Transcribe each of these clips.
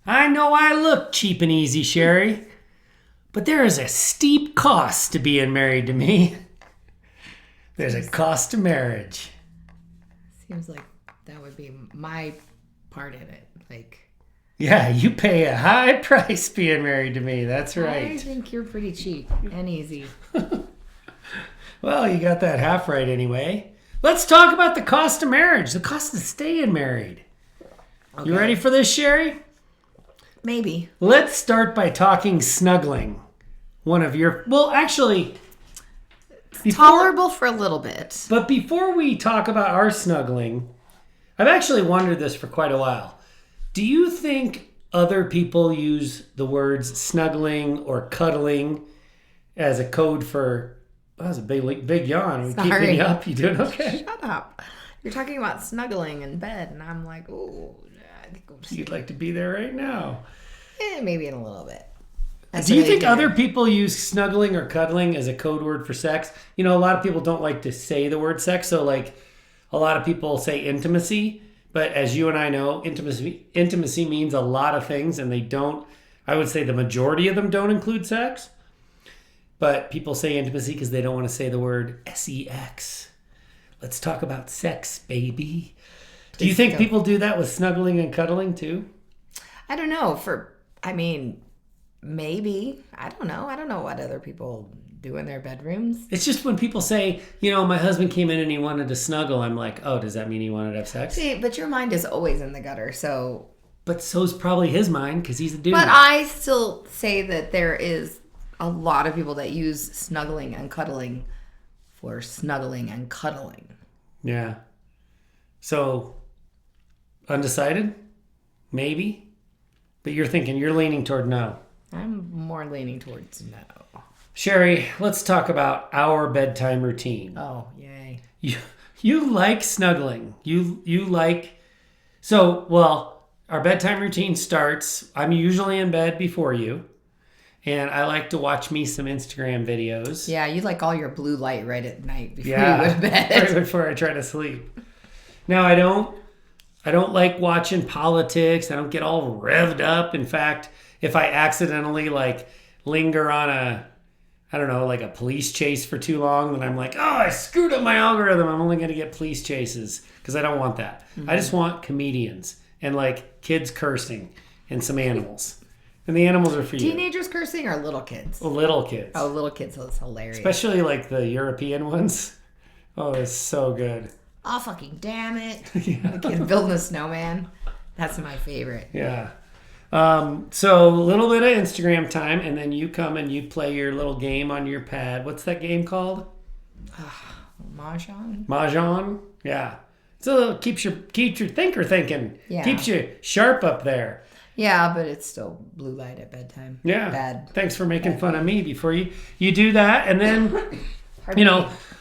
I know I look cheap and easy, Sheri, but there is a steep cost to being married to me. There's a cost to marriage. Seems like that would be my part in it. Like, yeah, you pay a high price being married to me. That's right. I think you're pretty cheap and easy. Well, you got that half right anyway. Let's talk about the cost of marriage, the cost of staying married. Okay. You ready for this, Sheri? Maybe. Let's start by talking snuggling. One of your... Well, actually... Tolerable for a little bit. But before we talk about our snuggling, I've actually wondered this for quite a while. Do you think other people use the words snuggling or cuddling as a code for... That was a big yawn. We keeping you up? You doing okay? Shut up. You're talking about snuggling in bed, and I'm like, oh, I think you'd like to be there right now. Maybe in a little bit. Do you think other people use snuggling or cuddling as a code word for sex? You know, a lot of people don't like to say the word sex, so like a lot of people say intimacy, but as you and I know, intimacy means a lot of things, and they don't, I would say the majority of them don't include sex. But people say intimacy because they don't want to say the word sex. Let's talk about sex, baby. Do you think people do that with snuggling and cuddling too? I don't know. Maybe. I don't know. I don't know what other people do in their bedrooms. It's just when people say, you know, my husband came in and he wanted to snuggle. I'm like, oh, does that mean he wanted to have sex? See, but your mind is always in the gutter, so... But so's probably his mind because he's a dude. But I still say that there is a lot of people that use snuggling and cuddling for snuggling and cuddling. Yeah. So, undecided? Maybe? But you're leaning toward no. I'm more leaning towards no. Sheri, let's talk about our bedtime routine. Oh, yay. You like snuggling. You like... So, well, our bedtime routine starts... I'm usually in bed before you. And I like to watch me some Instagram videos. Yeah, you like all your blue light right at night before you go to bed. Right before I try to sleep. Now, I don't like watching politics. I don't get all revved up. In fact, if I accidentally like linger on a police chase for too long, then I'm like, oh, I screwed up my algorithm. I'm only going to get police chases because I don't want that. Mm-hmm. I just want comedians and like kids cursing and some animals. And the animals are for you. Teenagers cursing or little kids? Little kids. Oh, little kids. So it's hilarious. Especially like the European ones. Oh, it's so good. Oh, fucking damn it. Yeah. The kid building a snowman. That's my favorite. Yeah. So a little bit of Instagram time, and then you come and you play your little game on your pad. What's that game called? Mahjong? Mahjong? Yeah. So keeps your thinker thinking. Yeah. Keeps you sharp up there. Yeah, but it's still blue light at bedtime. Yeah. Bad. Thanks for making fun of me before you do that. And then,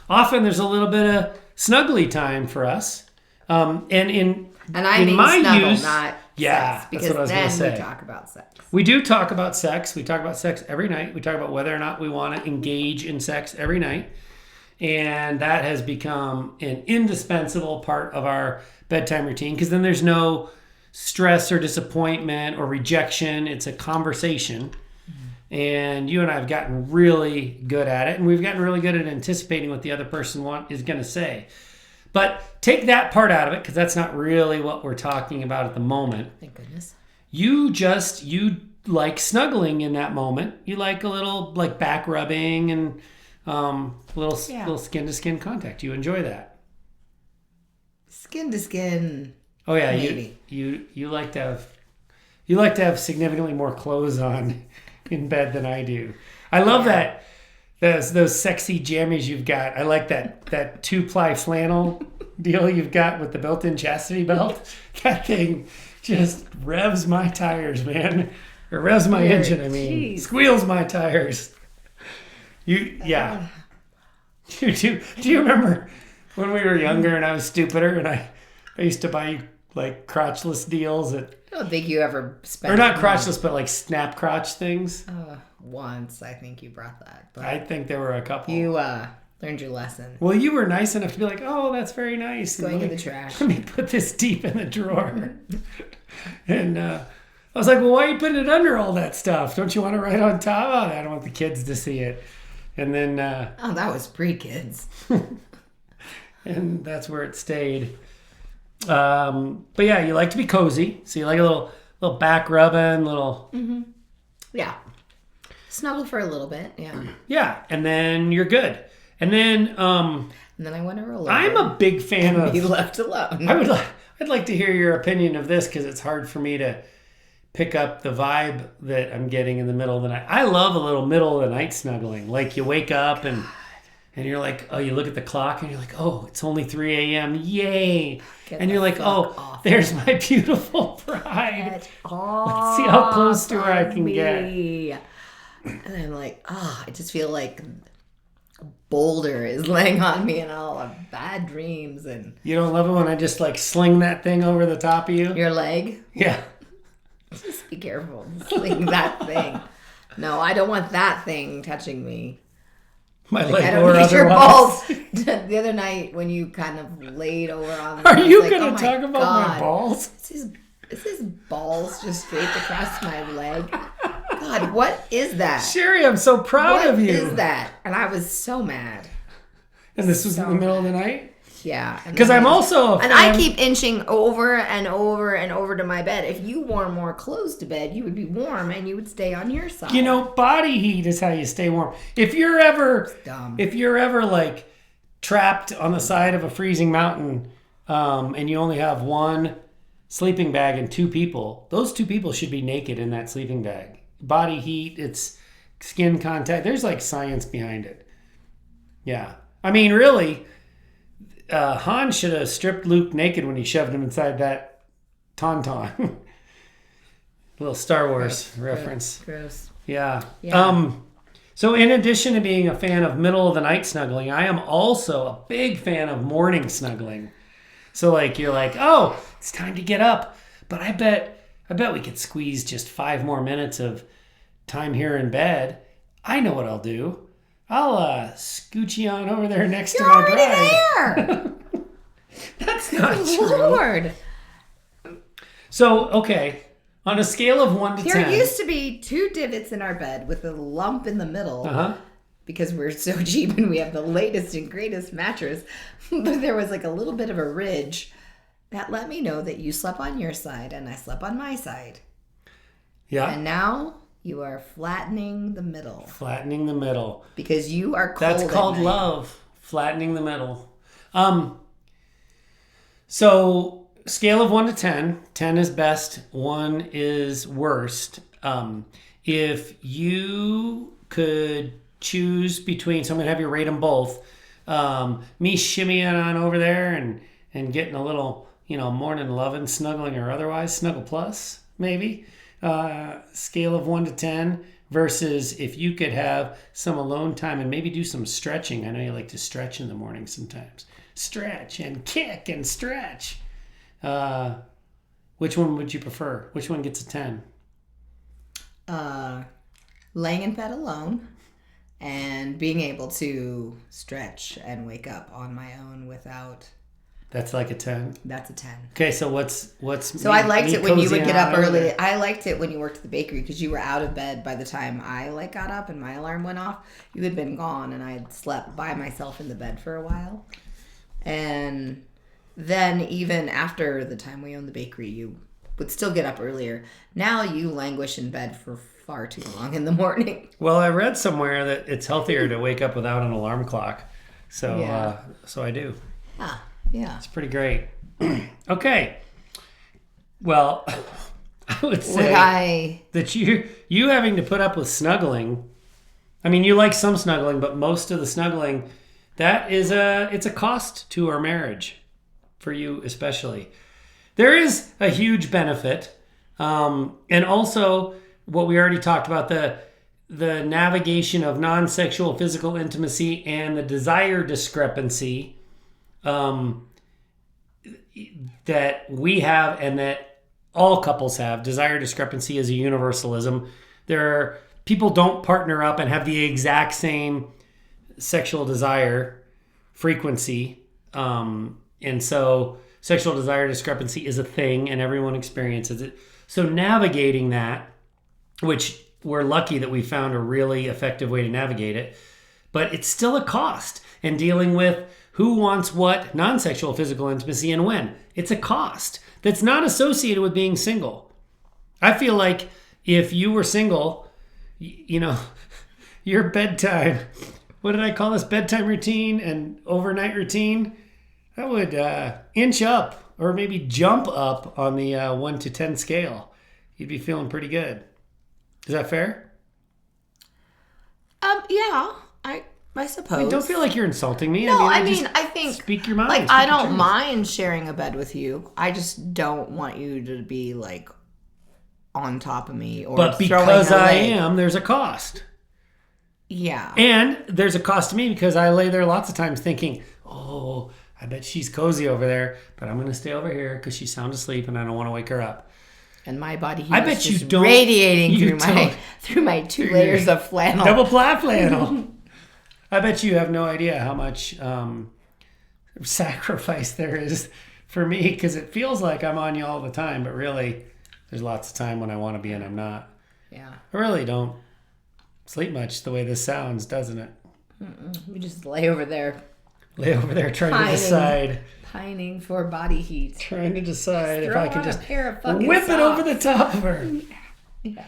often there's a little bit of snuggly time for us. And I mean snuggle, use, not sex. Because that's what I was going to say. We talk about sex. We do talk about sex. We talk about sex every night. We talk about whether or not we want to engage in sex every night. And that has become an indispensable part of our bedtime routine because then there's no stress or disappointment or rejection. It's a conversation. Mm-hmm. And you and I have gotten really good at it. And we've gotten really good at anticipating what the other person is going to say. But take that part out of it because that's not really what we're talking about at the moment. Thank goodness. You like snuggling in that moment. You like a little like back rubbing and little skin to skin contact. You enjoy that. Skin to skin. Oh yeah, maybe. You like to have significantly more clothes on in bed than I do. I love that those sexy jammies you've got. I like that 2-ply flannel deal you've got with the built-in chastity belt. That thing just revs my tires, man. Or revs my engine, I mean. Geez. Squeals my tires. Do you remember when we were younger and I was stupider and I used to buy you like crotchless deals at... I don't think you ever spent... Or not crotchless, but like snap crotch things. Once, I think you brought that. But I think there were a couple. You learned your lesson. Well, you were nice enough to be like, oh, that's very nice. Going in the trash. Let me put this deep in the drawer. And, I was like, well, why are you putting it under all that stuff? Don't you want it right on top? Oh, I don't want the kids to see it. And then... oh, that was pre-kids. and that's where it stayed. But yeah, you like to be cozy. So you like a little back rubbing, little... Mm-hmm. Yeah. Snuggle for a little bit, yeah. Yeah, and then you're good. And then... and then I want to roll over. I'm a big fan of... be left alone. I'd like to hear your opinion of this because it's hard for me to pick up the vibe that I'm getting in the middle of the night. I love a little middle of the night snuggling. Like you wake up and you're like, oh, you look at the clock and you're like, oh, it's only 3 a.m. Yay. And you're like, oh, there's my beautiful bride. Let's see how close to her I can get. And I'm like, oh, I just feel like a boulder is laying on me and all of bad dreams. And you don't love it when I just like sling that thing over the top of you? Your leg? Yeah. Just be careful. Sling that thing. No, I don't want that thing touching me. My like, leg I don't or need your otherwise. balls. The other night when you kind of laid over on me. Are you like, going to talk about my balls? Is his balls just straight across my leg? God, what is that? Sheri, I'm so proud of you. What is that? And I was so mad. And this was in the middle of the night? Yeah. Because I'm also a fan. And I keep inching over and over and over to my bed. If you wore more clothes to bed, you would be warm and you would stay on your side. You know, body heat is how you stay warm. If you're ever like trapped on the side of a freezing mountain and you only have one sleeping bag and two people, those two people should be naked in that sleeping bag. Body heat, it's skin contact. There's like science behind it. Yeah. I mean, really... Han should have stripped Luke naked when he shoved him inside that tauntaun. Little Star Wars reference. Gross. Yeah. So in addition to being a fan of middle of the night snuggling, I am also a big fan of morning snuggling. So like you're like, oh, it's time to get up. But I bet we could squeeze just 5 more minutes of time here in bed. I know what I'll do. I'll scooch you on over there next to my bride. You're already there. That's not true. Lord. So, okay. On a scale of 1 to 10. There used to be 2 divots in our bed with a lump in the middle. Because we're so cheap and we have the latest and greatest mattress. But there was like a little bit of a ridge that let me know that you slept on your side and I slept on my side. Yeah. And now... you are flattening the middle. Flattening the middle. Because you are cold. That's called love. Flattening the middle. So, scale of 1 to 10. 10 is best. 1 is worst. If you could choose between... so I'm going to have you rate them both. Me shimmying on over there and getting a little, morning loving, snuggling or otherwise. Snuggle plus, maybe. Scale of 1 to 10 versus if you could have some alone time and maybe do some stretching. I know you like to stretch in the morning sometimes. Stretch and kick and stretch. Which one would you prefer? Which one gets a 10? Laying in bed alone and being able to stretch and wake up on my own without... That's like a 10? That's a 10. Okay, so what's So I liked it when you would get up early. I liked it when you worked at the bakery because you were out of bed by the time I got up and my alarm went off. You had been gone and I had slept by myself in the bed for a while. And then even after the time we owned the bakery, you would still get up earlier. Now you languish in bed for far too long in the morning. Well, I read somewhere that it's healthier to wake up without an alarm clock. So so I do. Yeah. It's pretty great. Okay. Well, I would say that you having to put up with snuggling. I mean, you like some snuggling, but most of the snuggling, it's a cost to our marriage, for you especially. There is a huge benefit, and also what we already talked about, the navigation of non-sexual physical intimacy and the desire discrepancy that we have and that all couples have. Desire discrepancy is a universalism. People don't partner up and have the exact same sexual desire frequency. And so sexual desire discrepancy is a thing and everyone experiences it. So navigating that, which we're lucky that we found a really effective way to navigate it, but it's still a cost. And dealing with who wants what non-sexual physical intimacy and when. It's a cost that's not associated with being single. I feel like if you were single, your bedtime, what did I call this? Bedtime routine and overnight routine, that would inch up or maybe jump up on the 1 to 10 scale. You'd be feeling pretty good. Is that fair? Yeah, I suppose. Don't feel like you're insulting me. No, I think speak your mind. Like, I don't mind sharing a bed with you. I just don't want you to be like on top of me or. But because I am, there's a cost. Yeah. And there's a cost to me because I lay there lots of times thinking, oh, I bet she's cozy over there, but I'm going to stay over here because she's sound asleep and I don't want to wake her up. And my body heat I bet is you don't, radiating through my 2 layers of flannel. Double ply flannel. I bet you have no idea how much sacrifice there is for me because it feels like I'm on you all the time, but really there's lots of time when I want to be and I'm not. Yeah. I really don't sleep much the way this sounds, doesn't it? We just lay over there. Trying to decide. Pining for body heat. Trying to decide if I can just whip it over the top of her. Yeah.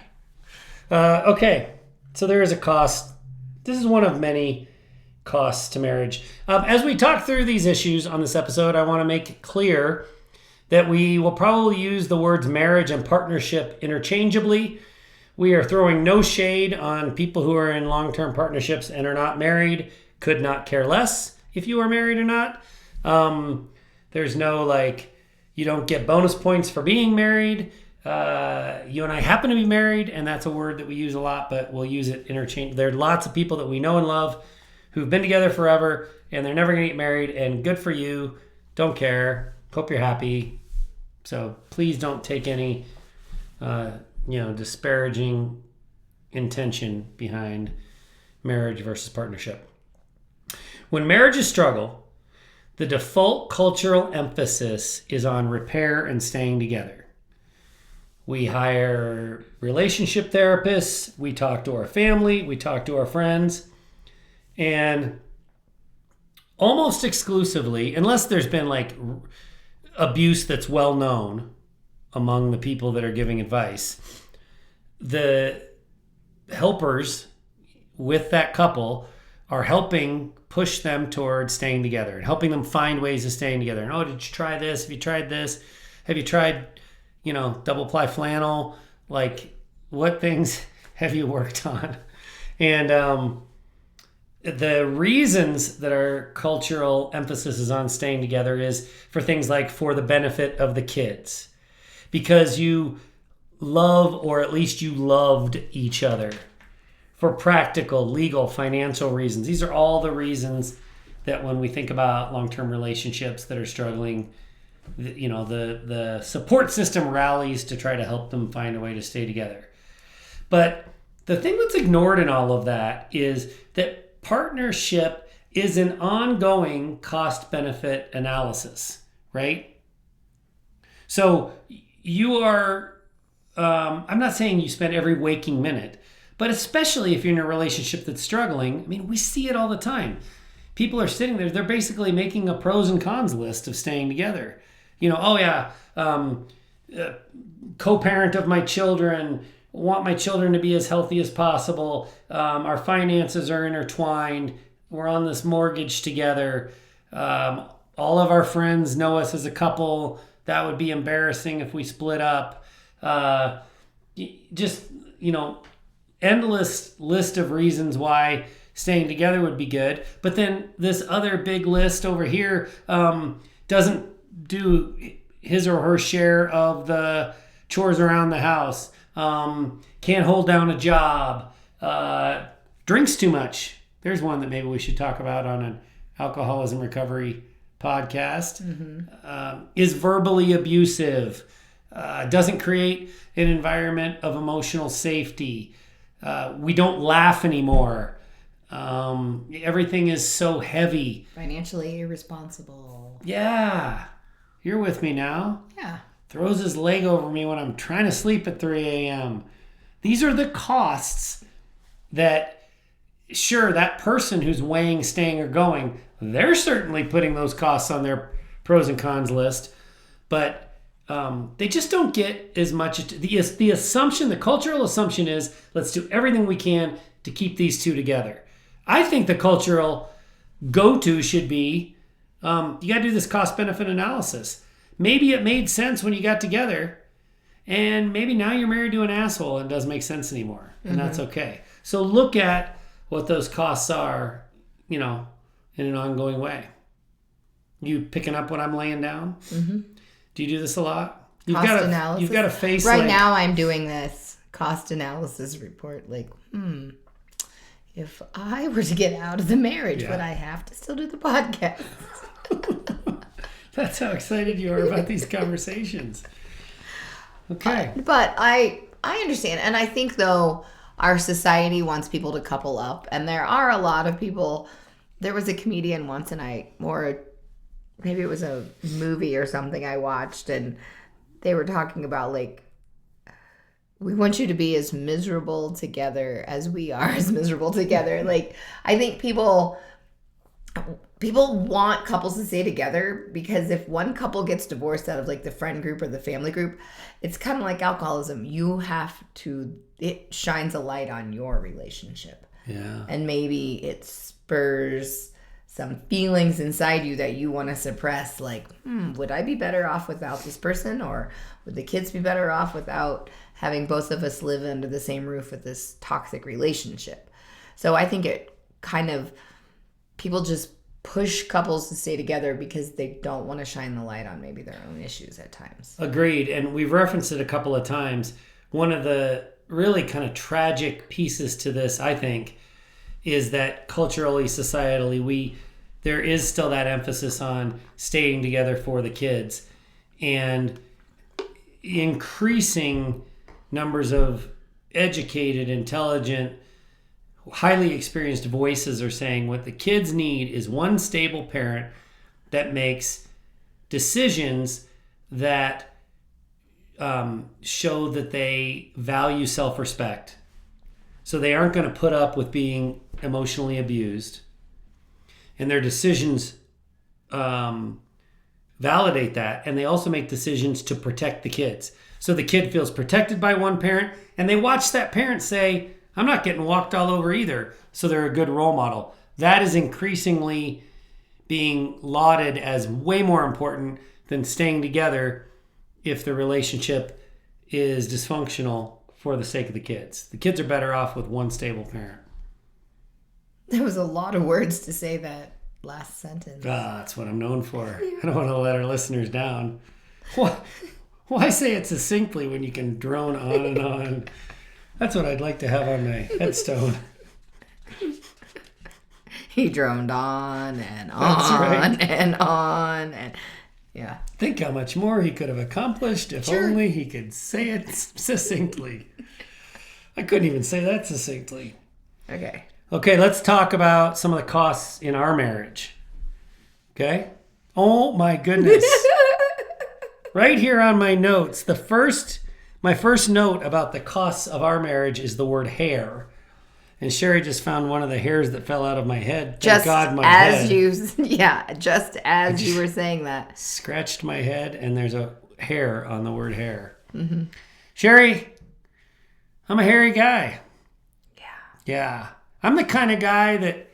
Okay, so there is a cost. This is one of many costs to marriage. As we talk through these issues on this episode, I want to make it clear that we will probably use the words marriage and partnership interchangeably. We are throwing no shade on people who are in long-term partnerships and are not married. Could not care less if you are married or not. There's no you don't get bonus points for being married. You and I happen to be married, and that's a word that we use a lot, but we'll use it interchange. There are lots of people that we know and love who've been together forever, and they're never going to get married, and good for you. Don't care. Hope you're happy. So please don't take any, disparaging intention behind marriage versus partnership. When marriages struggle, the default cultural emphasis is on repair and staying together. We hire relationship therapists, we talk to our family, we talk to our friends, and almost exclusively, unless there's been abuse that's well known among the people that are giving advice, the helpers with that couple are helping push them towards staying together and helping them find ways of staying together. And, did you try this? Have you tried this? Have you tried, double ply flannel? What things have you worked on? And the reasons that our cultural emphasis is on staying together is for things like for the benefit of the kids. Because you love, or at least you loved each other. For practical, legal, financial reasons. These are all the reasons that when we think about long-term relationships that are struggling, the support system rallies to try to help them find a way to stay together. But the thing that's ignored in all of that is that partnership is an ongoing cost-benefit analysis, right? So you are, I'm not saying you spend every waking minute, but especially if you're in a relationship that's struggling, we see it all the time. People are sitting there, they're basically making a pros and cons list of staying together. Co-parent of my children, want my children to be as healthy as possible. Our finances are intertwined. We're on this mortgage together. All of our friends know us as a couple. That would be embarrassing if we split up. Endless list of reasons why staying together would be good. But then this other big list over here doesn't do his or her share of the chores around the house, can't hold down a job, drinks too much. There's one that maybe we should talk about on an alcoholism recovery podcast. Is verbally abusive, doesn't create an environment of emotional safety. We don't laugh anymore. Everything is so heavy. Financially irresponsible. Yeah. You're with me now. Yeah. throws his leg over me when I'm trying to sleep at 3 a.m. These are the costs that, sure, that person who's weighing staying or going, they're certainly putting those costs on their pros and cons list, but they just don't get as much. The assumption, the cultural assumption is, let's do everything we can to keep these two together. I think the cultural go-to should be, you got to do this cost-benefit analysis. Maybe it made sense when you got together, and maybe now you're married to an asshole and it doesn't make sense anymore, and that's okay. So look at what those costs are, in an ongoing way. You picking up what I'm laying down? Mm-hmm. Do you do this a lot? Analysis. You've got a face. Right now I'm doing this cost analysis report. Like, if I were to get out of the marriage, would I have to still do the podcast? That's how excited you are about these conversations. Okay. But I understand. And I think, though, our society wants people to couple up. And there are a lot of people. There was a comedian once, maybe it was a movie or something I watched, and they were talking about, like, we want you to be as miserable together as we are as miserable together. Like, I think people want couples to stay together, because if one couple gets divorced out of, like, the friend group or the family group, it's kind of like alcoholism. It shines a light on your relationship. Yeah. And maybe it spurs some feelings inside you that you want to suppress, like, would I be better off without this person? Or would the kids be better off without having both of us live under the same roof with this toxic relationship? So I think people just push couples to stay together because they don't want to shine the light on maybe their own issues at times. Agreed. And we've referenced it a couple of times. One of the really kind of tragic pieces to this, I think, is that culturally, societally, there is still that emphasis on staying together for the kids. And increasing numbers of educated, intelligent, highly experienced voices are saying what the kids need is one stable parent that makes decisions that show that they value self-respect. So they aren't going to put up with being emotionally abused. And their decisions validate that. And they also make decisions to protect the kids. So the kid feels protected by one parent, and they watch that parent say, I'm not getting walked all over either. So they're a good role model. That is increasingly being lauded as way more important than staying together if the relationship is dysfunctional for the sake of the kids. The kids are better off with one stable parent. There was a lot of words to say that last sentence. That's what I'm known for. I don't want to let our listeners down. Why say it succinctly when you can drone on and on? That's what I'd like to have on my headstone. He droned on and on and on. And yeah. Think how much more he could have accomplished if only he could say it succinctly. I couldn't even say that succinctly. Okay, let's talk about some of the costs in our marriage. Okay? Oh my goodness. Right here on my notes, my first note about the costs of our marriage is the word hair. And Sheri just found one of the hairs that fell out of my head. Thank God my head. Just as you were saying that. Scratched my head, and there's a hair on the word hair. Mm-hmm. Sheri, I'm a hairy guy. Yeah. I'm the kind of guy that,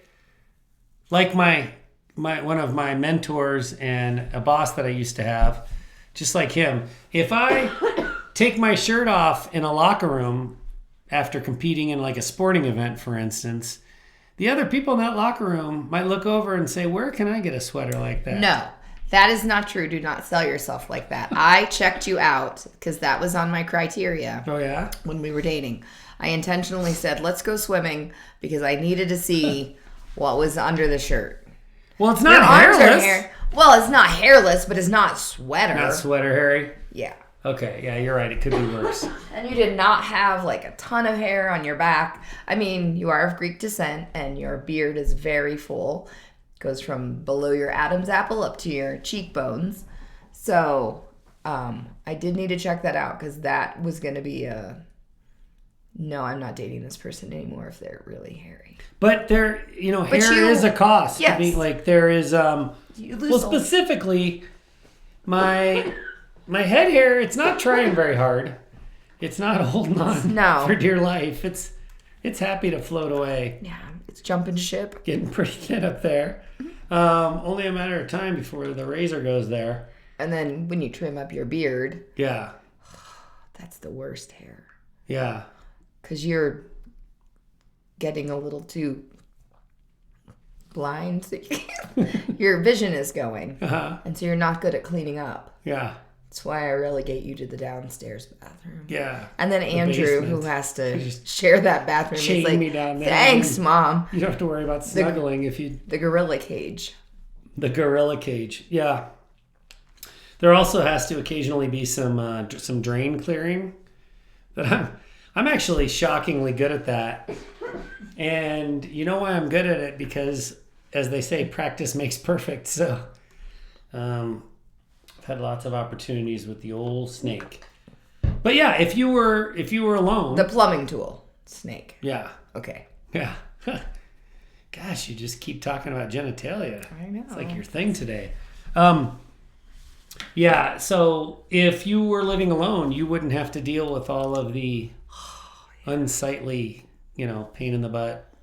like my one of my mentors and a boss that I used to have, just like him, if I take my shirt off in a locker room after competing in like a sporting event, for instance, the other people in that locker room might look over and say, where can I get a sweater like that? No, that is not true. Do not sell yourself like that. I checked you out because that was on my criteria. Oh, yeah? When we were dating. I intentionally said, let's go swimming because I needed to see what was under the shirt. Well, it's not hairless. Well, it's not hairless, but it's not sweater. Not sweater hairy? Yeah. Okay, yeah, you're right. It could be worse. And you did not have like a ton of hair on your back. I mean, you are of Greek descent and your beard is very full. It goes from below your Adam's apple up to your cheekbones. So I did need to check that out because that was going to be no, I'm not dating this person anymore if they're really hairy. But hair is a cost. Yes. I mean, there is, You lose specifically, my head hair, it's not trying very hard. It's not holding on for dear life. It's happy to float away. Yeah, it's jumping ship. Getting pretty thin up there. Only a matter of time before the razor goes there. And then when you trim up your beard. Yeah. That's the worst hair. Yeah. Because you're getting a little too blind. So your vision is going. Uh-huh. And so you're not good at cleaning up. Yeah. That's why I relegate you to the downstairs bathroom. Yeah. And then Andrew, who has to share that bathroom, is like, me down there. Thanks, Mom. You don't have to worry about snuggling The gorilla cage. The gorilla cage. Yeah. There also has to occasionally be some drain clearing. That I'm actually shockingly good at that. And you know why I'm good at it? Because, as they say, practice makes perfect. So, I've had lots of opportunities with the old snake. But yeah, if you were alone, the plumbing tool, snake. Yeah. Okay. Yeah. Gosh, you just keep talking about genitalia. I know. It's like your thing today. Yeah, so if you were living alone, you wouldn't have to deal with all of the unsightly, pain in the butt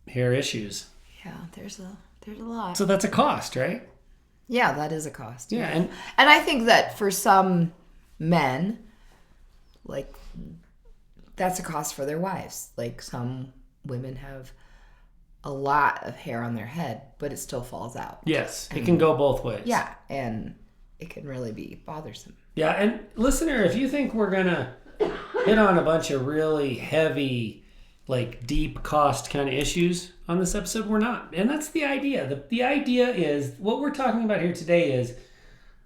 hair issues. Yeah, there's a lot. So that's a cost, right? Yeah, that is a cost. Yeah, and I think that for some men, like, that's a cost for their wives. Like, some women have a lot of hair on their head, but it still falls out. Yes, it can go both ways. Yeah, and it can really be bothersome. Yeah, and listener, if you think we're going to hit on a bunch of really heavy, deep cost kind of issues on this episode, we're not. And that's the idea. The idea is, what we're talking about here today is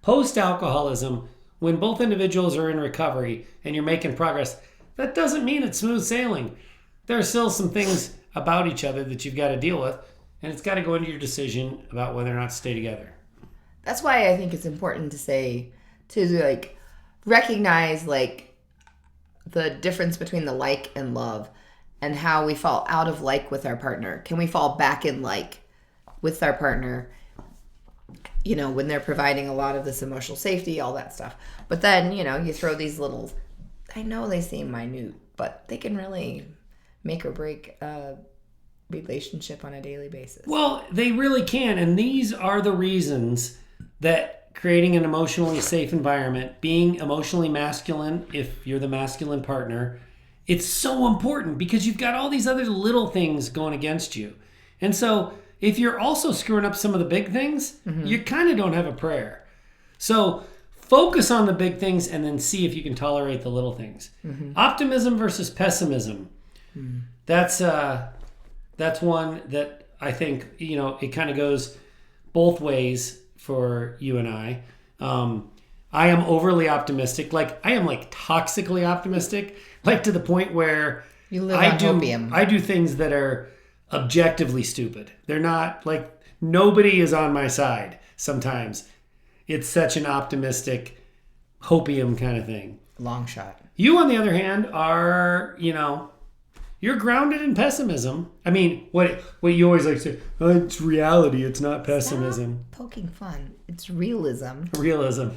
post-alcoholism, when both individuals are in recovery and you're making progress, that doesn't mean it's smooth sailing. There are still some things about each other that you've got to deal with, and it's got to go into your decision about whether or not to stay together. That's why I think it's important to recognize the difference between the like and love and how we fall out of like with our partner. Can we fall back in like with our partner, when they're providing a lot of this emotional safety, all that stuff. But then, you throw these little, I know they seem minute, but they can really make or break a relationship on a daily basis. Well, they really can. And these are the reasons that creating an emotionally safe environment, being emotionally masculine, if you're the masculine partner, it's so important because you've got all these other little things going against you. And so if you're also screwing up some of the big things, you kind of don't have a prayer. So focus on the big things and then see if you can tolerate the little things. Optimism versus pessimism. That's one that I think, it kind of goes both ways for you and I. I am overly optimistic. I am toxically optimistic, to the point where you live on opium. I do things that are objectively stupid. They're not nobody is on my side sometimes. It's such an optimistic hopium kind of thing. Long shot. You, on the other hand, are, you're grounded in pessimism. I mean, what you always like to say, it's reality, it's not pessimism. Stop poking fun. It's realism. Realism.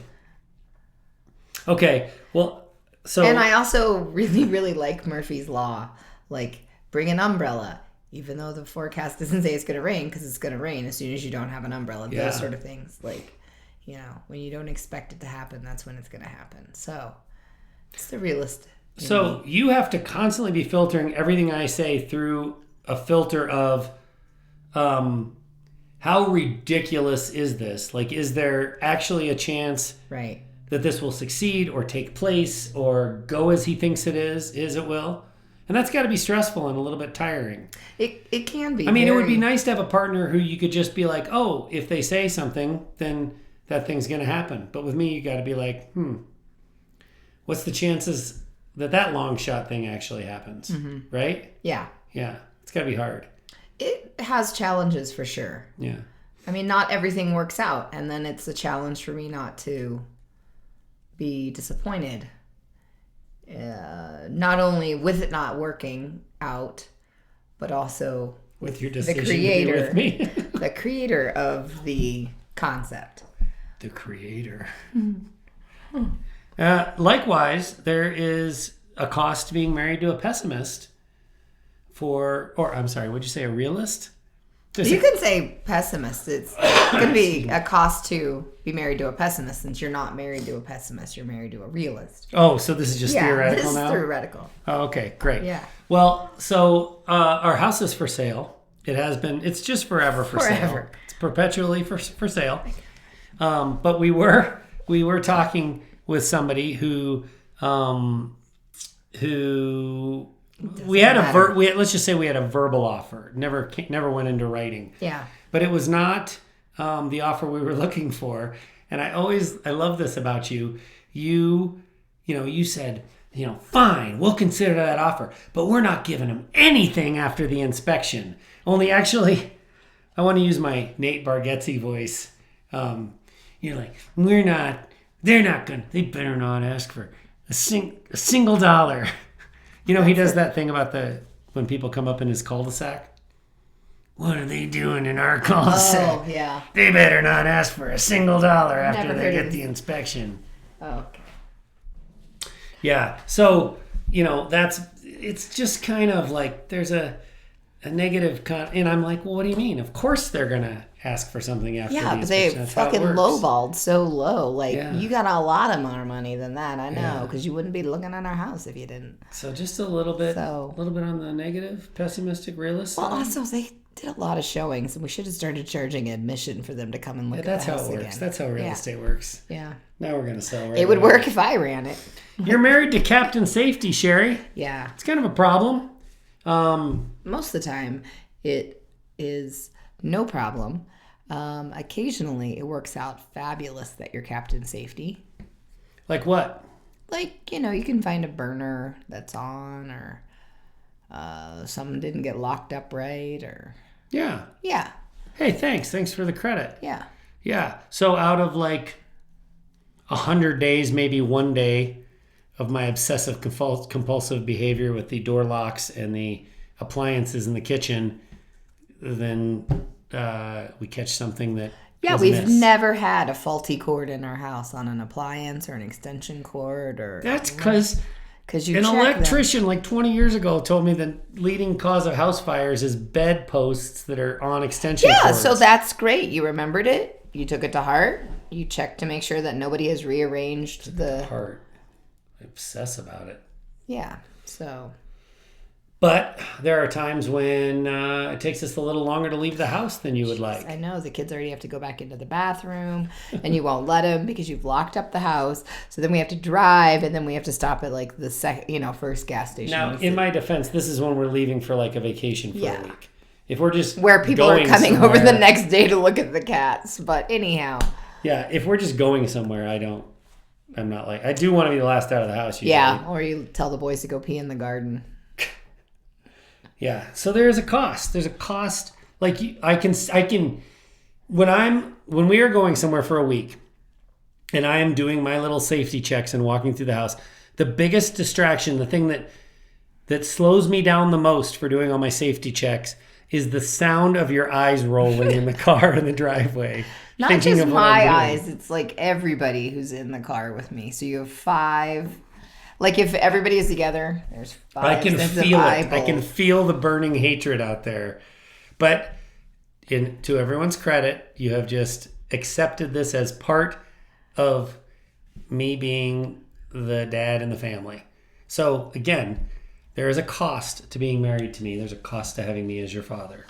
Okay, well, so... And I also really, really like Murphy's Law. Bring an umbrella, even though the forecast doesn't say it's going to rain, because it's going to rain as soon as you don't have an umbrella. Yeah. Those sort of things. When you don't expect it to happen, that's when it's going to happen. So, it's the realist. So you have to constantly be filtering everything I say through a filter of how ridiculous is this? Is there actually a chance right. that this will succeed or take place or go as he thinks it will? And that's got to be stressful and a little bit tiring. It can be. I mean, it would be nice to have a partner who you could just be like, oh, if they say something, then that thing's going to happen. But with me, you got to be like, what's the chances that long shot thing actually happens, right? Yeah. Yeah. It's got to be hard. It has challenges for sure. Yeah. I mean, not everything works out. And then it's a challenge for me not to be disappointed, not only with it not working out, but also with your decision to be with me. The creator of the concept. The creator. Likewise, there is a cost to being married to a pessimist would you say a realist? You can say pessimist. It's going to be a cost to be married to a pessimist, since you're not married to a pessimist. You're married to a realist. Oh, so this is just theoretical this now? is theoretical. Oh, okay, great. Yeah. Well, so our house is for sale. It has been. It's just forever for sale. It's perpetually for sale. But we were talking with somebody who we had let's just say we had a verbal offer. Never went into writing. Yeah. But it was not the offer we were looking for. And I love this about you. You said, fine, we'll consider that offer, but we're not giving them anything after the inspection. Only actually, I want to use my Nate Bargatze voice. You're like, they better not ask for a single dollar. He does that thing about when people come up in his cul-de-sac. What are they doing in our cul-de-sac? Oh, yeah. They better not ask for a single dollar after they get the inspection. Oh, okay. Yeah. So, it's just kind of like there's a negative and I'm like, well, what do you mean? Of course they're going to ask for something after the inspection. They That's fucking how it works. lowballed so low. You got a lot of more money than that, I know, because you wouldn't be looking at our house if you didn't. So just a little bit on the negative, pessimistic, realist Well, side. also, they did a lot of showings, and we should have started charging admission for them to come and look at the house That's how it works. again. That's how real estate works. Yeah. Now we're going to sell right It would away. work if I ran it. You're married to Captain Safety, Sheri. Yeah. It's kind of a problem. Most of the time, it is no problem. Occasionally, it works out fabulous that you're Captain Safety. Like what? Like, you can find a burner that's on, or something didn't get locked up right, or... Yeah. Yeah. Hey, thanks. Thanks for the credit. Yeah. Yeah. So out of 100 days, maybe one day of my obsessive compulsive behavior with the door locks and the appliances in the kitchen, then we catch something that we've never had a faulty cord in our house on an appliance or an extension cord, or that's because you an electrician 20 years ago told me the leading cause of house fires is bed posts that are on extension cords. So that's great. You remembered it. You took it to heart. You checked to make sure that nobody has rearranged the heart. I obsess about it. Yeah. So. But there are times when it takes us a little longer to leave the house than you would like. I know. The kids already have to go back into the bathroom, and you won't let them because you've locked up the house. So then we have to drive, and then we have to stop at the first gas station. Now, in my defense, this is when we're leaving for a vacation for a week. If we're just where people are coming over the next day to look at the cats. But anyhow. Yeah, if we're just going somewhere, I do want to be the last out of the house usually. Yeah, or you tell the boys to go pee in the garden. Yeah, so there's a cost. There's a cost. When we are going somewhere for a week, and I am doing my little safety checks and walking through the house, the biggest distraction, the thing that slows me down the most for doing all my safety checks, is the sound of your eyes rolling in the car in the driveway. Not just my eyes, it's everybody who's in the car with me. So you have 5. If everybody is together, there's 5. I can feel it. I can feel the burning hatred out there. But to everyone's credit, you have just accepted this as part of me being the dad in the family. So again, there is a cost to being married to me. There's a cost to having me as your father.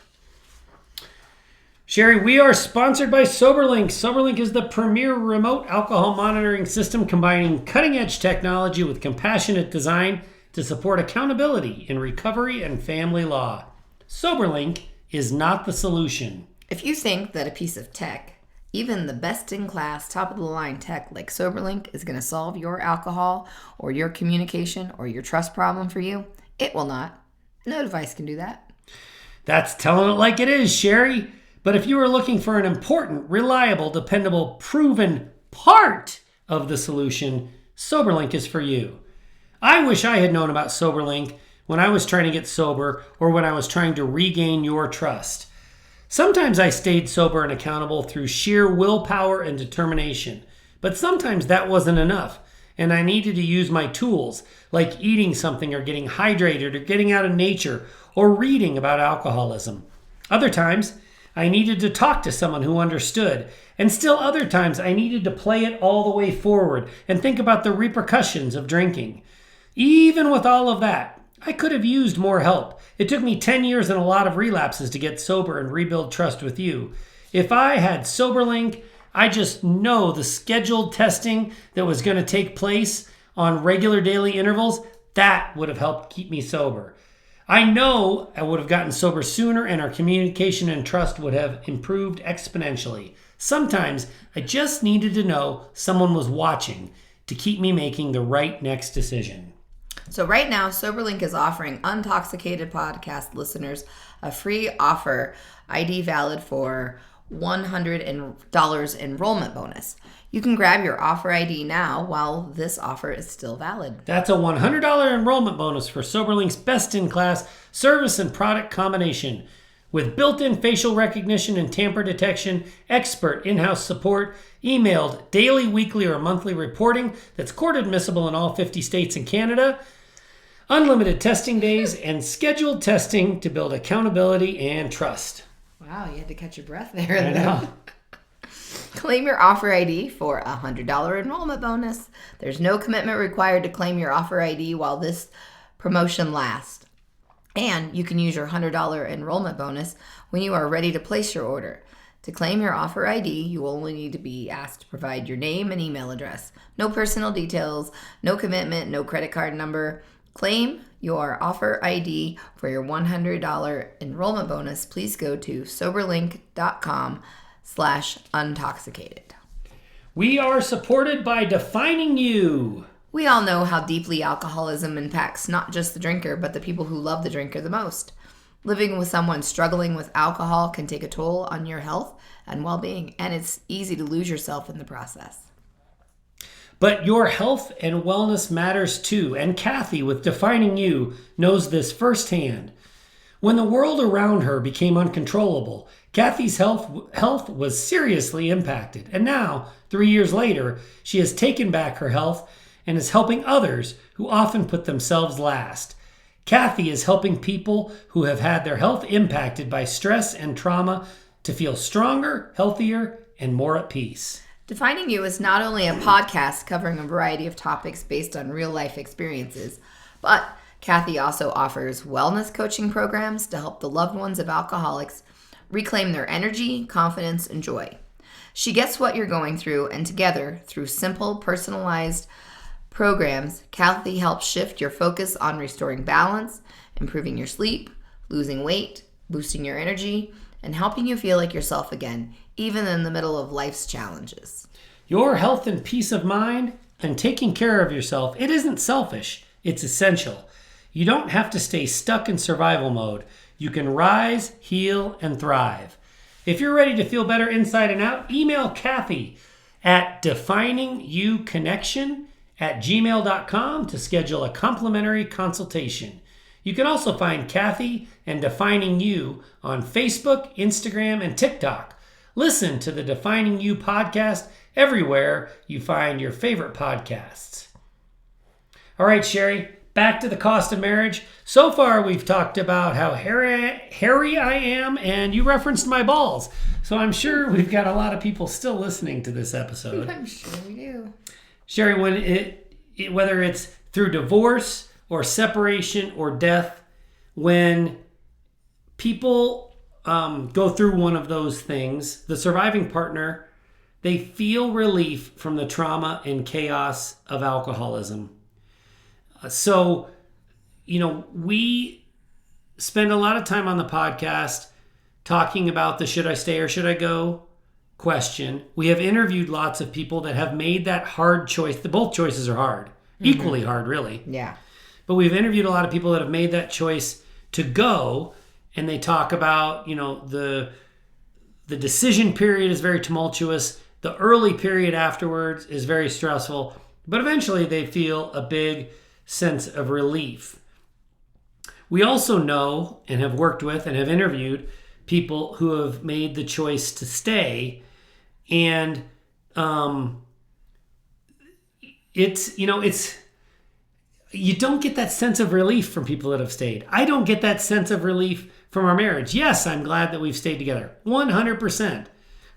Sheri, we are sponsored by SoberLink. SoberLink is the premier remote alcohol monitoring system combining cutting-edge technology with compassionate design to support accountability in recovery and family law. SoberLink is not the solution. If you think that a piece of tech, even the best-in-class, top-of-the-line tech like SoberLink, is going to solve your alcohol or your communication or your trust problem for you, it will not. No device can do that. That's telling it like it is, Sheri. But if you are looking for an important, reliable, dependable, proven part of the solution, SoberLink is for you. I wish I had known about SoberLink when I was trying to get sober or when I was trying to regain your trust. Sometimes I stayed sober and accountable through sheer willpower and determination, but sometimes that wasn't enough, and I needed to use my tools, like eating something or getting hydrated or getting out in nature or reading about alcoholism. Other times, I needed to talk to someone who understood, and still other times I needed to play it all the way forward and think about the repercussions of drinking. Even with all of that, I could have used more help. It took me 10 years and a lot of relapses to get sober and rebuild trust with you. If I had SoberLink, I just know the scheduled testing that was going to take place on regular daily intervals, that would have helped keep me sober. I know I would have gotten sober sooner and our communication and trust would have improved exponentially. Sometimes I just needed to know someone was watching to keep me making the right next decision. So right now, SoberLink is offering Untoxicated podcast listeners a free offer ID valid for $100 enrollment bonus. You can grab your offer ID now while this offer is still valid. That's a $100 enrollment bonus for SoberLink's best-in-class service and product combination. With built-in facial recognition and tamper detection, expert in-house support, emailed daily, weekly, or monthly reporting that's court admissible in all 50 states and Canada, unlimited testing days, and scheduled testing to build accountability and trust. Wow, you had to catch your breath there. I know. Claim your offer ID for a $100 enrollment bonus. There's no commitment required to claim your offer ID while this promotion lasts. And you can use your $100 enrollment bonus when you are ready to place your order. To claim your offer ID, you will only need to be asked to provide your name and email address. No personal details, no commitment, no credit card number. Claim your offer ID for your $100 enrollment bonus. Please go to soberlink.com/untoxicated. We are supported by Defining You. We all know how deeply alcoholism impacts not just the drinker, but the people who love the drinker the most. Living with someone struggling with alcohol can take a toll on your health and well-being, and it's easy to lose yourself in the process. But your health and wellness matters too, and Kathy with Defining You knows this firsthand. When the world around her became uncontrollable, Kathy's health was seriously impacted, and now, 3 years later, she has taken back her health and is helping others who often put themselves last. Kathy is helping people who have had their health impacted by stress and trauma to feel stronger, healthier, and more at peace. Defining You is not only a podcast covering a variety of topics based on real-life experiences, but Kathy also offers wellness coaching programs to help the loved ones of alcoholics reclaim their energy, confidence, and joy. She gets what you're going through, and together, through simple, personalized programs, Kathy helps shift your focus on restoring balance, improving your sleep, losing weight, boosting your energy, and helping you feel like yourself again, even in the middle of life's challenges. Your health and peace of mind and taking care of yourself, it isn't selfish, it's essential. You don't have to stay stuck in survival mode. You can rise, heal, and thrive. If you're ready to feel better inside and out, email Kathy at definingyouconnection@gmail.com to schedule a complimentary consultation. You can also find Kathy and Defining You on Facebook, Instagram, and TikTok. Listen to the Defining You podcast everywhere you find your favorite podcasts. All right, Sheri, back to the cost of marriage. So far, we've talked about how hairy I am, and you referenced my balls. So I'm sure we've got a lot of people still listening to this episode. I'm sure we do. Sheri, whether it's through divorce or separation or death, when people go through one of those things, the surviving partner, they feel relief from the trauma and chaos of alcoholism. So, we spend a lot of time on the podcast talking about the should I stay or should I go question. We have interviewed lots of people that have made that hard choice. Both choices are hard, equally hard, really. Yeah. But we've interviewed a lot of people that have made that choice to go, and they talk about, the decision period is very tumultuous. The early period afterwards is very stressful. But eventually they feel a big sense of relief. We also know and have worked with and have interviewed people who have made the choice to stay. And it's you don't get that sense of relief from people that have stayed. I don't get that sense of relief from our marriage. Yes, I'm glad that we've stayed together. 100%.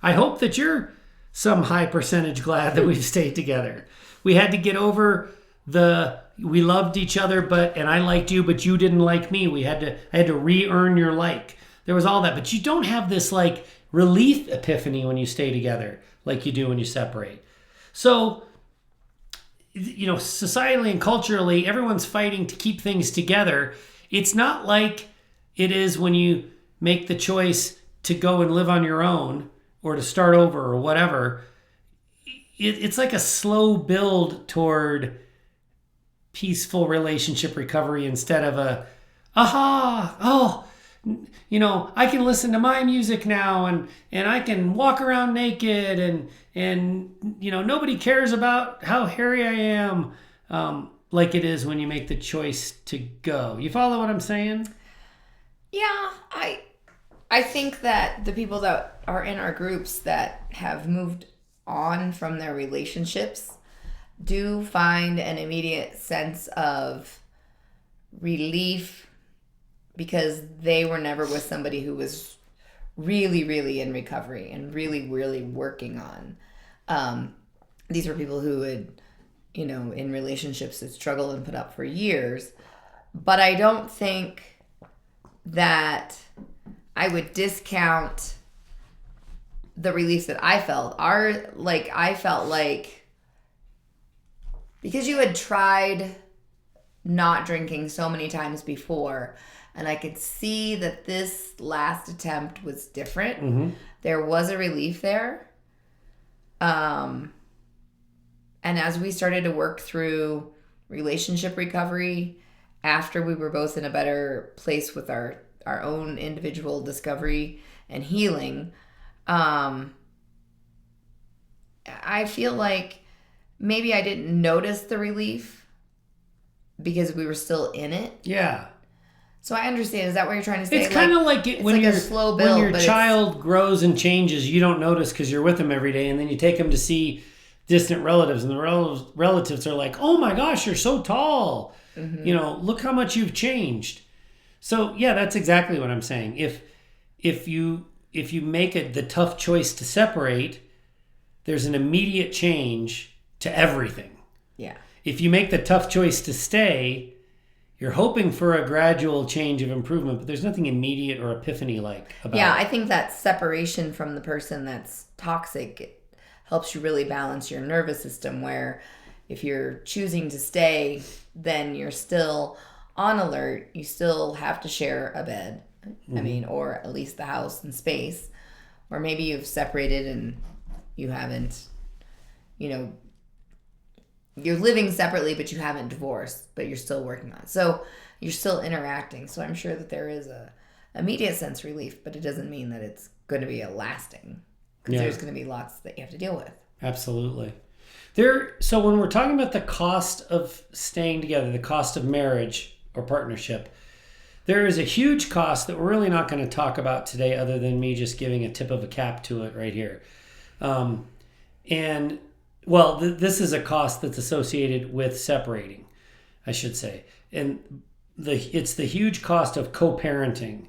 I hope that you're some high percentage glad that we've stayed together. We had to get over we loved each other, and I liked you, but you didn't like me. I had to re-earn your like. There was all that, but you don't have this like relief epiphany when you stay together like you do when you separate. So, societally and culturally, everyone's fighting to keep things together. It's not like it is when you make the choice to go and live on your own or to start over or whatever. It's like a slow build toward peaceful relationship recovery instead of I can listen to my music now and I can walk around naked and nobody cares about how hairy I am, like it is when you make the choice to go. You follow what I'm saying? Yeah, I think that the people that are in our groups that have moved on from their relationships do find an immediate sense of relief because they were never with somebody who was really, really in recovery and really, really working on. These were people who had, in relationships that struggled and put up for years. But I don't think that I would discount the relief that I felt. I felt like because you had tried not drinking so many times before, and I could see that this last attempt was different. Mm-hmm. There was a relief there. And as we started to work through relationship recovery, after we were both in a better place with our own individual discovery and healing, I feel like maybe I didn't notice the relief because we were still in it. Yeah. So I understand. Is that what you're trying to say? It's kind of like when a slow build, when your child grows and changes, you don't notice because you're with them every day, and then you take them to see distant relatives, and the relatives are like, "Oh my gosh, you're so tall! Mm-hmm. Look how much you've changed." So yeah, that's exactly what I'm saying. If you make the tough choice to separate, there's an immediate change to everything. Yeah. If you make the tough choice to stay, you're hoping for a gradual change of improvement, but there's nothing immediate or epiphany-like about it. Yeah, I think that separation from the person that's toxic helps you really balance your nervous system, where if you're choosing to stay, then you're still on alert. You still have to share a bed, mm-hmm. Or at least the house and space. Or maybe you've separated and you haven't, you're living separately, but you haven't divorced, but you're still working on it. So you're still interacting. So I'm sure that there is a immediate sense of relief, but it doesn't mean that it's going to be a lasting, because there's going to be lots that you have to deal with. Absolutely. So when we're talking about the cost of staying together, the cost of marriage or partnership, there is a huge cost that we're really not going to talk about today, other than me just giving a tip of a cap to it right here. This is a cost that's associated with separating, I should say. And it's the huge cost of co-parenting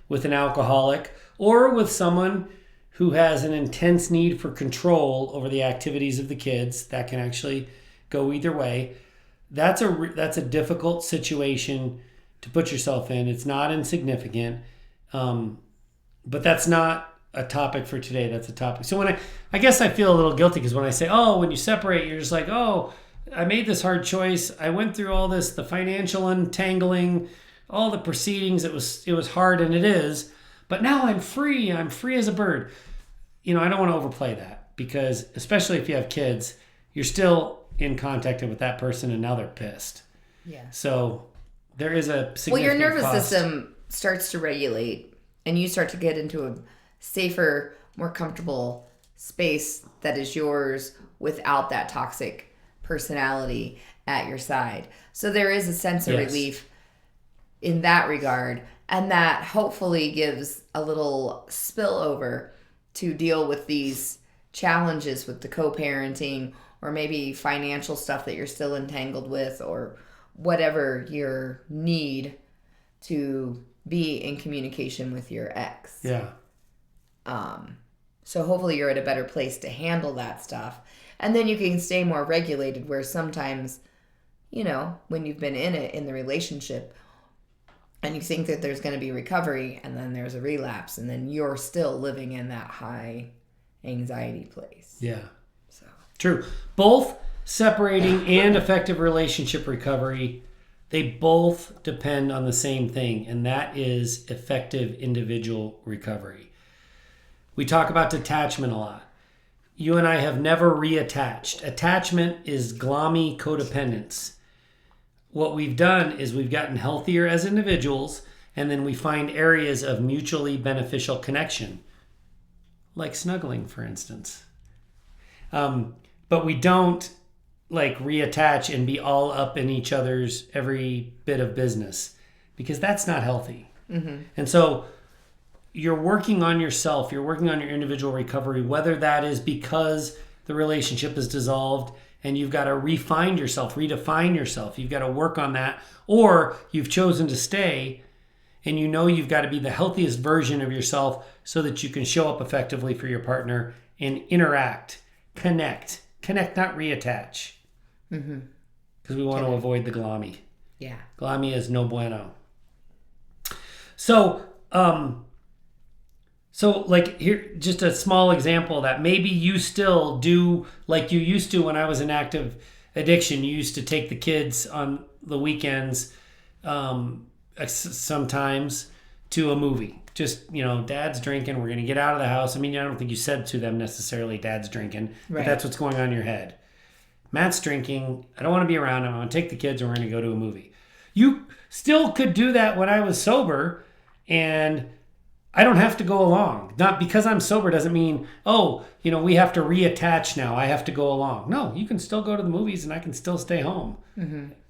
with an alcoholic or with someone who has an intense need for control over the activities of the kids. That can actually go either way. That's a difficult situation to put yourself in. It's not insignificant, but that's not a topic for today. That's a topic. So I guess I feel a little guilty, because when I say, when you separate, you're just like, I made this hard choice. I went through all this, the financial untangling, all the proceedings. It was hard, and it is, but now I'm free. I'm free as a bird. I don't want to overplay that, because especially if you have kids, you're still in contact with that person, and now they're pissed. Yeah. So there is a significant your nervous cost. system starts to regulate, and you start to get into a safer, more comfortable space that is yours without that toxic personality at your side. So there is a sense of Yes. relief in that regard. And that hopefully gives a little spillover to deal with these challenges with the co-parenting, or maybe financial stuff that you're still entangled with, or whatever your need to be in communication with your ex. Yeah. So hopefully you're at a better place to handle that stuff. And then you can stay more regulated, where sometimes, you know, when you've been in it, in the relationship, and you think that there's going to be recovery, and then there's a relapse, and then you're still living in that high anxiety place. Yeah. So True. Both separating and effective relationship recovery, they both depend on the same thing, and that is effective individual recovery. We talk about detachment a lot. You and I have never reattached. Attachment is glommy codependence. What we've done is we've gotten healthier as individuals, and then we find areas of mutually beneficial connection, like snuggling, for instance. But we don't like reattach and be all up in each other's every bit of business, because that's not healthy. Mm-hmm. And so you're working on yourself, you're working on your individual recovery, whether that is because the relationship is dissolved and you've got to refine yourself, redefine yourself. You've got to work on that, or you've chosen to stay and you know you've got to be the healthiest version of yourself so that you can show up effectively for your partner and interact, connect, not reattach. Mm-hmm. Because we want to avoid the glommy. Yeah. Glommy is no bueno. So like here, just a small example that maybe you still do like you used to when I was in active addiction. You used to take the kids on the weekends sometimes to a movie. Just, you know, Dad's drinking, we're going to get out of the house. I mean, I don't think you said to them necessarily, Dad's drinking, but that's what's going on in your head. Matt's drinking, I don't want to be around him. I want to take the kids and we're going to go to a movie. You still could do that when I was sober, and I don't have to go along. Not because I'm sober doesn't mean, oh, you know, we have to reattach now. I have to go along. No, you can still go to the movies and I can still stay home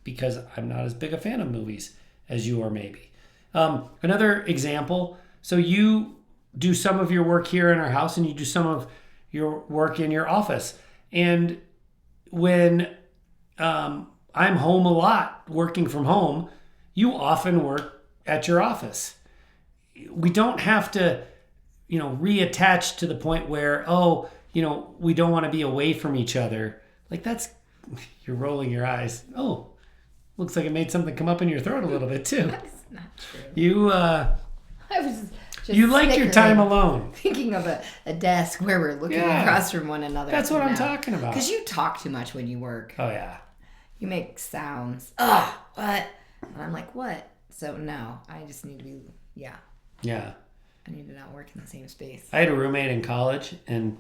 because I'm not as big a fan of movies as you are maybe. Another example, so you do some of your work here in our house and you do some of your work in your office. And when I'm home a lot, working from home, you often work at your office. We don't have to, you know, reattach to the point where, oh, you know, we don't want to be away from each other. Like that's, you're rolling your eyes. Oh, looks like it made something come up in your throat a little bit too. That's not true. You, I was just you like your time alone. Thinking of a desk where we're looking across from one another. That's what I'm talking about. Because you talk too much when you work. Oh, yeah. You make sounds. Ugh, what? And I'm like, what? So, no, I just need to be, Yeah. I need to not work in the same space. I had a roommate in college, and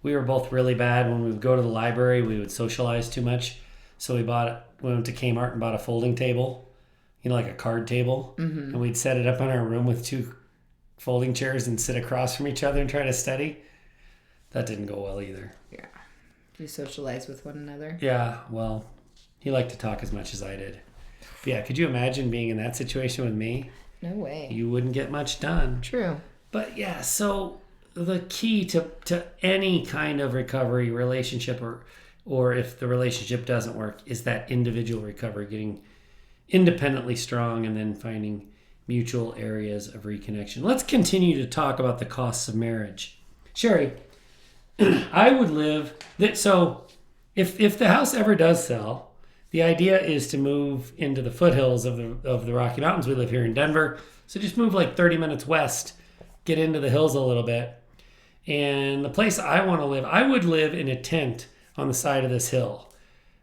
we were both really bad. When we would go to the library, we would socialize too much. So we went to Kmart and bought a folding table, you know, like a card table. Mm-hmm. And we'd set it up in our room with two folding chairs and sit across from each other and try to study. That didn't go well either. Yeah. Do you socialize with one another? Yeah, well, he liked to talk as much as I did. But yeah, could you imagine being in that situation with me? No way. You wouldn't get much done. True. But yeah, so the key to any kind of recovery relationship or if the relationship doesn't work is that individual recovery, getting independently strong and then finding mutual areas of reconnection. Let's continue to talk about the costs of marriage. Sheri, I would live that. So if the house ever does sell, the idea is to move into the foothills of the Rocky Mountains. We live here in Denver. So just move like 30 minutes west, get into the hills a little bit. And the place I want to live, I would live in a tent on the side of this hill,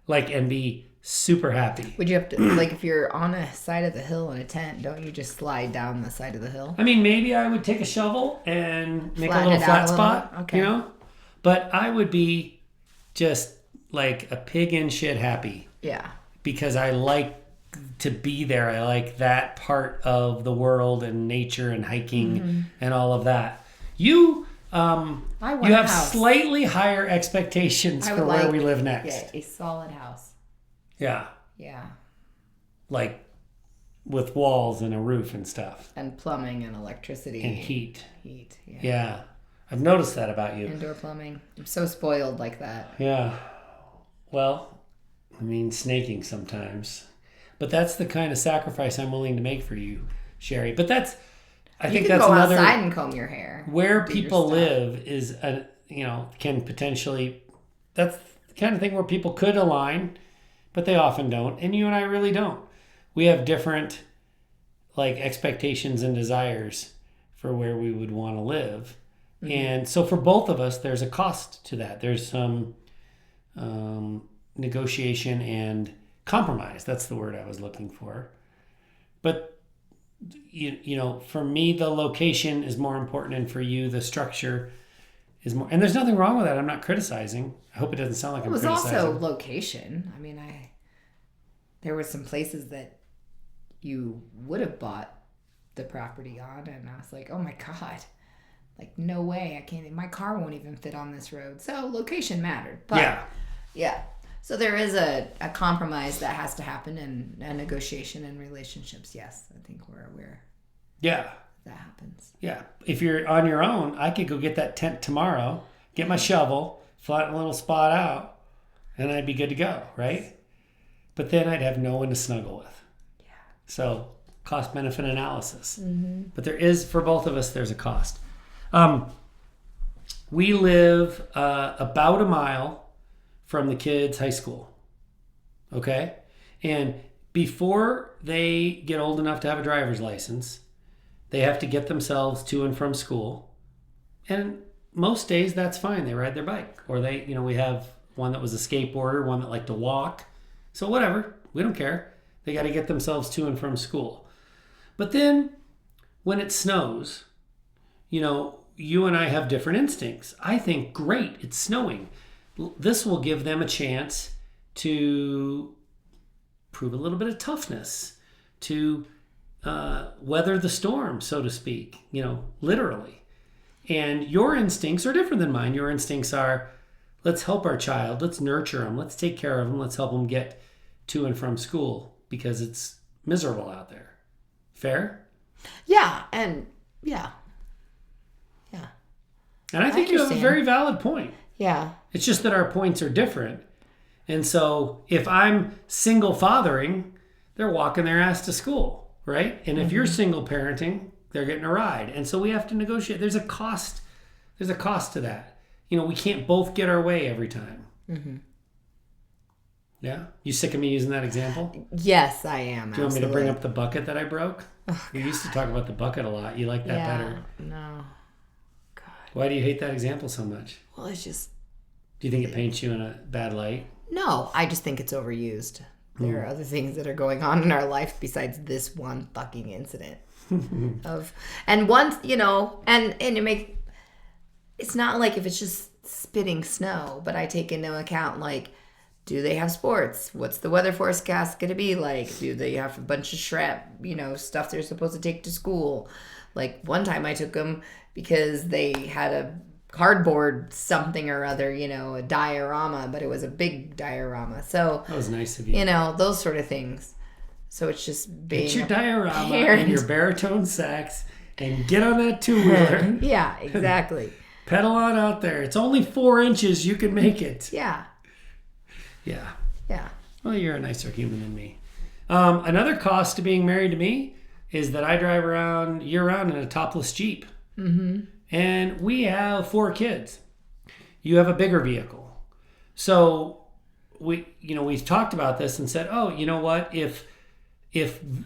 like, and be super happy. Would you have to, like, if you're on a side of the hill in a tent, don't you just slide down the side of the hill? I mean, maybe I would take a shovel and make a little flat spot, okay. You know? But I would be just like a pig in shit happy. Yeah. Because I like to be there. I like that part of the world and nature and hiking and all of that. You you have slightly higher expectations for where we live next. Yeah, a solid house. Yeah. Yeah. Like with walls and a roof and stuff. And plumbing and electricity. And heat. Heat, yeah. Yeah. I've noticed that about you. Indoor plumbing. I'm so spoiled like that. Yeah. Well, I mean, snaking sometimes. But that's the kind of sacrifice I'm willing to make for you, Sheri. But that's, I think that's another. You can go outside and comb your hair. Where people live is, can potentially, that's the kind of thing where people could align, but they often don't. And you and I really don't. We have different, expectations and desires for where we would want to live. Mm-hmm. And so for both of us, there's a cost to that. There's some negotiation and compromise. That's the word I was looking for. But, for me, the location is more important. And for you, the structure is more. And there's nothing wrong with that. I'm not criticizing. I hope it doesn't sound like I'm criticizing. It was also location. I mean, there were some places that you would have bought the property on. And I was like, oh my God. No way. I can't. My car won't even fit on this road. So location mattered. But, yeah. So there is a compromise that has to happen in a negotiation in relationships. Yes, I think we're aware. Yeah. That happens. Yeah. If you're on your own, I could go get that tent tomorrow, get my shovel, flatten a little spot out, and I'd be good to go, right? But then I'd have no one to snuggle with. Yeah. So cost-benefit analysis. Mm-hmm. But there is, for both of us, there's a cost. We live about a mile from the kids' high school. Okay? And before they get old enough to have a driver's license, they have to get themselves to and from school. And most days that's fine. They ride their bike. Or we have one that was a skateboarder, one that liked to walk. So whatever. We don't care. They got to get themselves to and from school. But then when it snows, you and I have different instincts. I think, great, it's snowing. This will give them a chance to prove a little bit of toughness, to weather the storm, so to speak, literally. And your instincts are different than mine. Your instincts are, let's help our child, let's nurture them, let's take care of them, let's help them get to and from school because it's miserable out there. Fair? Yeah, and yeah. And I think you have a very valid point. Yeah. It's just that our points are different. And so if I'm single fathering, they're walking their ass to school, right? And if you're single parenting, they're getting a ride. And so we have to negotiate. There's a cost. There's a cost to that. We can't both get our way every time. Mm-hmm. Yeah? You sick of me using that example? Yes, I am. Do you want me to bring up the bucket that I broke? We used to talk about the bucket a lot. You like that better? No. Why do you hate that example so much? Well, it's just... Do you think it paints you in a bad light? No, I just think it's overused. There are other things that are going on in our life besides this one fucking incident. And once, and it it's not like if it's just spitting snow, but I take into account, do they have sports? What's the weather forecast going to be like? Do they have a bunch of stuff they're supposed to take to school? One time I took them because they had a cardboard something or other, a diorama, but it was a big diorama. So that was nice of you. Those sort of things. So it's just being get your diorama and your baritone sax and get on that two-wheeler. Yeah, exactly. Pedal on out there. It's only 4 inches. You can make it. Yeah. Yeah. Yeah. Well, you're a nicer human than me. Another cost to being married to me is that I drive around year-round in a topless Jeep. Mm-hmm. And we have 4 kids. You have a bigger vehicle. So we've talked about this and said, oh, you know what? If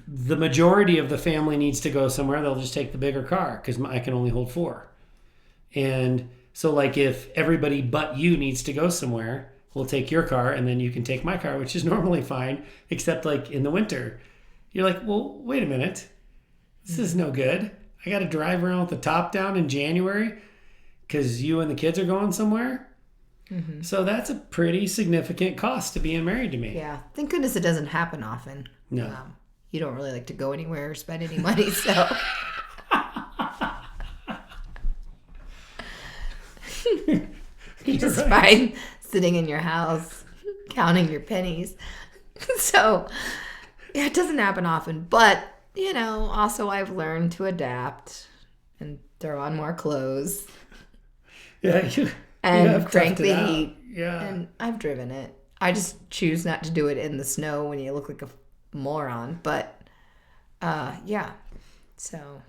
the majority of the family needs to go somewhere, they'll just take the bigger car because I can only hold 4. And so if everybody but you needs to go somewhere, we'll take your car and then you can take my car, which is normally fine, except in the winter. You're like, well, wait a minute. This is no good. I got to drive around with the top down in January because you and the kids are going somewhere. Mm-hmm. So that's a pretty significant cost to being married to me. Yeah. Thank goodness it doesn't happen often. No. You don't really like to go anywhere or spend any money, so. by sitting in your house counting your pennies. So, yeah, it doesn't happen often. But, also I've learned to adapt and throw on more clothes. Yeah, and crank the heat. Yeah. And I've driven it. I just choose not to do it in the snow when you look like a moron. But, yeah. So.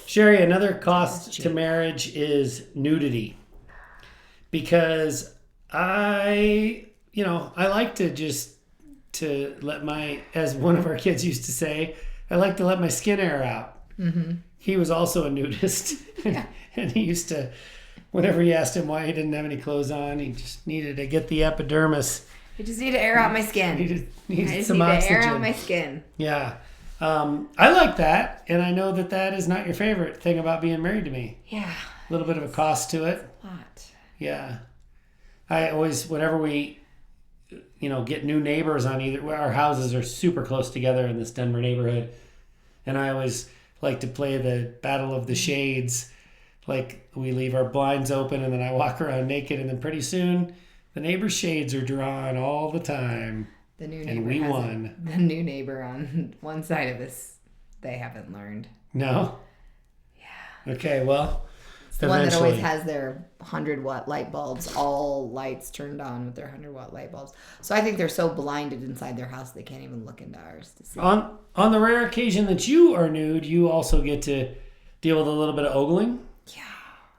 Sheri, another cost to marriage is nudity. Because I like to let as one of our kids used to say, I like to let my skin air out. Mm-hmm. He was also a nudist. Yeah. And he used to, whenever you asked him why he didn't have any clothes on, he just needed to get the epidermis. I just need to air out my skin. Needed some oxygen. To air out my skin. Yeah. I like that. And I know that is not your favorite thing about being married to me. Yeah. A little bit of a cost to it. A lot. Yeah. I always, whenever we, get new neighbors on our houses are super close together in this Denver neighborhood. And I always like to play the battle of the shades. Like we leave our blinds open and then I walk around naked and then pretty soon the neighbor's shades are drawn all the time. The new neighbor and we won. The new neighbor on one side of us, they haven't learned. No? Yeah. Okay, well, it's the one that always has their 100-watt light bulbs, all lights turned on with their 100-watt light bulbs. So I think they're so blinded inside their house they can't even look into ours to see. On the rare occasion that you are nude, you also get to deal with a little bit of ogling.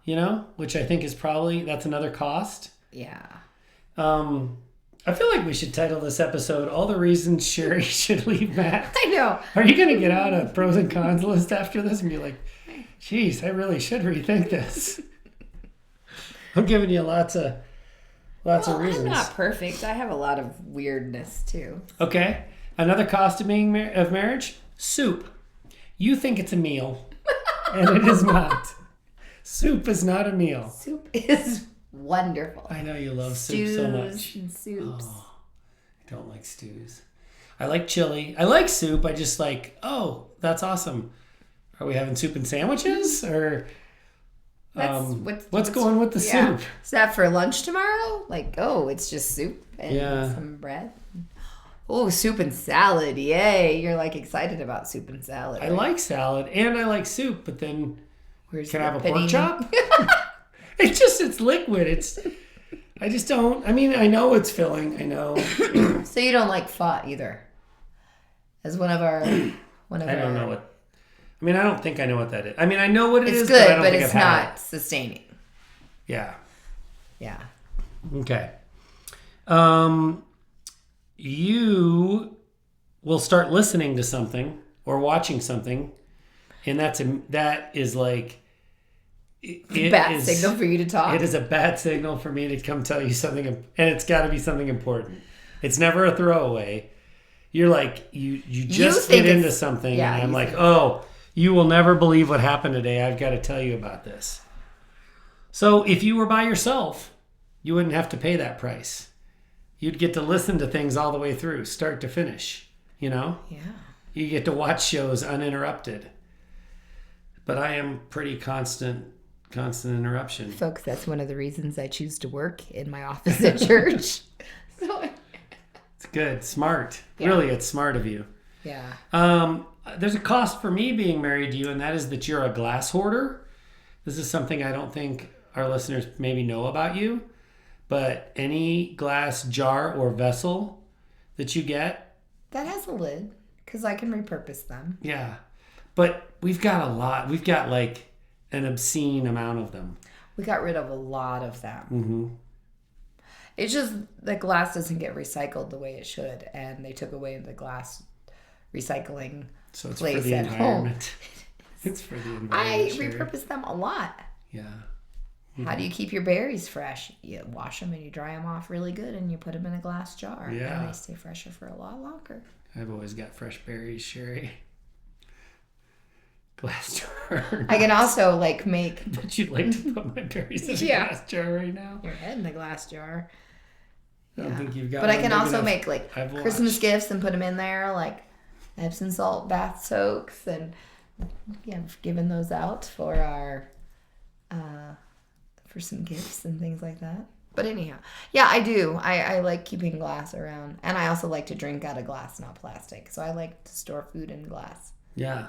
Yeah. Which I think is that's another cost. Yeah. I feel like we should title this episode, All the Reasons Sheri Should Leave Matt. I know. Are you going to get out a pros and cons list after this and be like, geez, I really should rethink this? I'm giving you lots of reasons. I'm not perfect. I have a lot of weirdness too. Okay. Another cost of of marriage? Soup. You think it's a meal, and it is not. Soup is not a meal. Soup is wonderful. I know you love soup so much. And soups. Oh, I don't like stews. I like chili. I like soup. I just that's awesome. Are we having soup and sandwiches? Or what's going with the soup? Is that for lunch tomorrow? It's just soup and some bread? Oh, soup and salad. Yay. You're excited about soup and salad. Right? I like salad and I like soup, but then can I have a pork chop? It's liquid. I just don't. I mean, I know it's filling. I know. So you don't like pho either? As one of our. I don't know what. I mean, I don't think I know what that is. I mean, I know what it is. It's good, but I don't think it's I've had not sustaining. Yeah. Yeah. Okay. You will start listening to something or watching something, and that is like. Bad signal for you to talk. It is a bad signal for me to come tell you something, and it's got to be something important. It's never a throwaway. You're like you just get into something, and I'm like, oh, you will never believe what happened today. I've got to tell you about this. So if you were by yourself, you wouldn't have to pay that price. You'd get to listen to things all the way through, start to finish. Yeah. You get to watch shows uninterrupted. But I am pretty constant interruption. Folks, that's one of the reasons I choose to work in my office at church. It's good. Smart. Yeah. Really, it's smart of you. Yeah. There's a cost for me being married to you, and that is that you're a glass hoarder. This is something I don't think our listeners maybe know about you, but any glass jar or vessel that you get. That has a lid, because I can repurpose them. Yeah. But we've got a lot. We've got an obscene amount of them. We got rid of a lot of them. Mm-hmm. It's just the glass doesn't get recycled the way it should, and they took away the glass recycling place at home. It's for the environment. I repurpose them a lot. Yeah. Mm-hmm. How do you keep your berries fresh? You wash them and you dry them off really good, and you put them in a glass jar. Yeah. And they stay fresher for a lot longer. I've always got fresh berries, Sheri. Glass jar. I can also make. But you'd like to put my berries in a glass jar right now? Your head in the glass jar. I don't think you've got. But I can also make Christmas gifts and put them in there, Epsom salt bath soaks, and I've given those out for our for some gifts and things like that. But anyhow, yeah, I do. I like keeping glass around. And I also like to drink out of glass, not plastic. So I like to store food in glass. Yeah.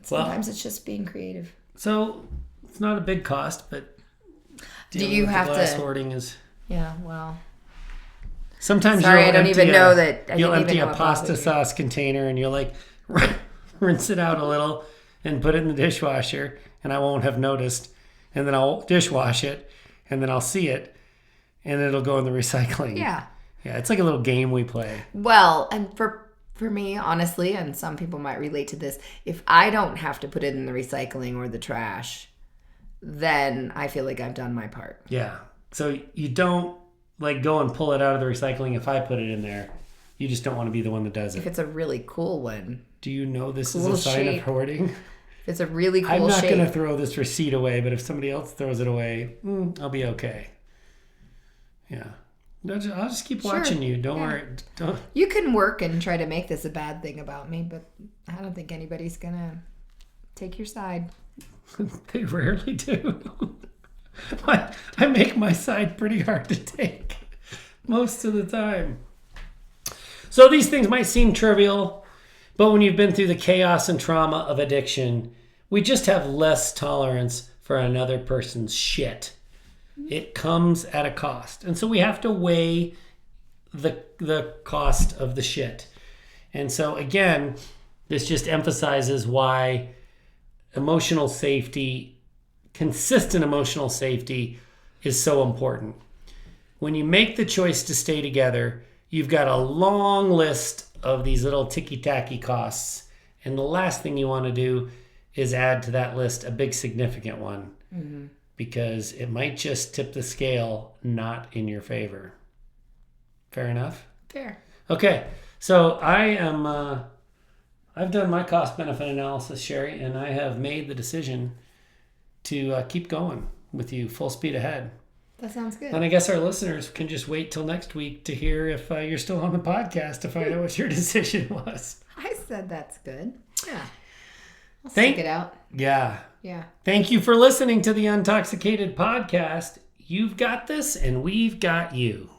Sometimes it's just being creative. So it's not a big cost, but do you have glass hoarding is... Yeah, well... Sometimes I don't even know that... You'll empty a pasta sauce container and you'll like rinse it out a little and put it in the dishwasher, and I won't have noticed. And then I'll dishwash it, and then I'll see it, and it'll go in the recycling. Yeah. Yeah, it's like a little game we play. Well, and for me, honestly, and some people might relate to this, if I don't have to put it in the recycling or the trash, then I feel like I've done my part. Yeah. So you don't like go and pull it out of the recycling if I put it in there. You just don't want to be the one that does it. If it's a really cool one. Do you know this is a sign of hoarding? If it's a really cool I'm not going to throw this receipt away, but if somebody else throws it away, I'll be okay. Yeah. I'll just keep watching you. Don't worry. You can work and try to make this a bad thing about me, but I don't think anybody's going to take your side. They rarely do. I make my side pretty hard to take most of the time. So these things might seem trivial, but when you've been through the chaos and trauma of addiction, we just have less tolerance for another person's shit. It comes at a cost. And so we have to weigh the cost of the shit. And so again, this just emphasizes why emotional safety, consistent emotional safety, is so important. When you make the choice to stay together, you've got a long list of these little ticky-tacky costs. And the last thing you want to do is add to that list a big significant one. Mm-hmm. Because it might just tip the scale not in your favor. Fair enough? Fair. Okay, so I've done my cost-benefit analysis, Sheri, and I have made the decision to keep going with you full speed ahead. That sounds good. And I guess our listeners can just wait till next week to hear if you're still on the podcast to find out what your decision was. I said that's good. Yeah. I'll stick it out. Yeah. Yeah. Thank you for listening to the Untoxicated Podcast. You've got this, and we've got you.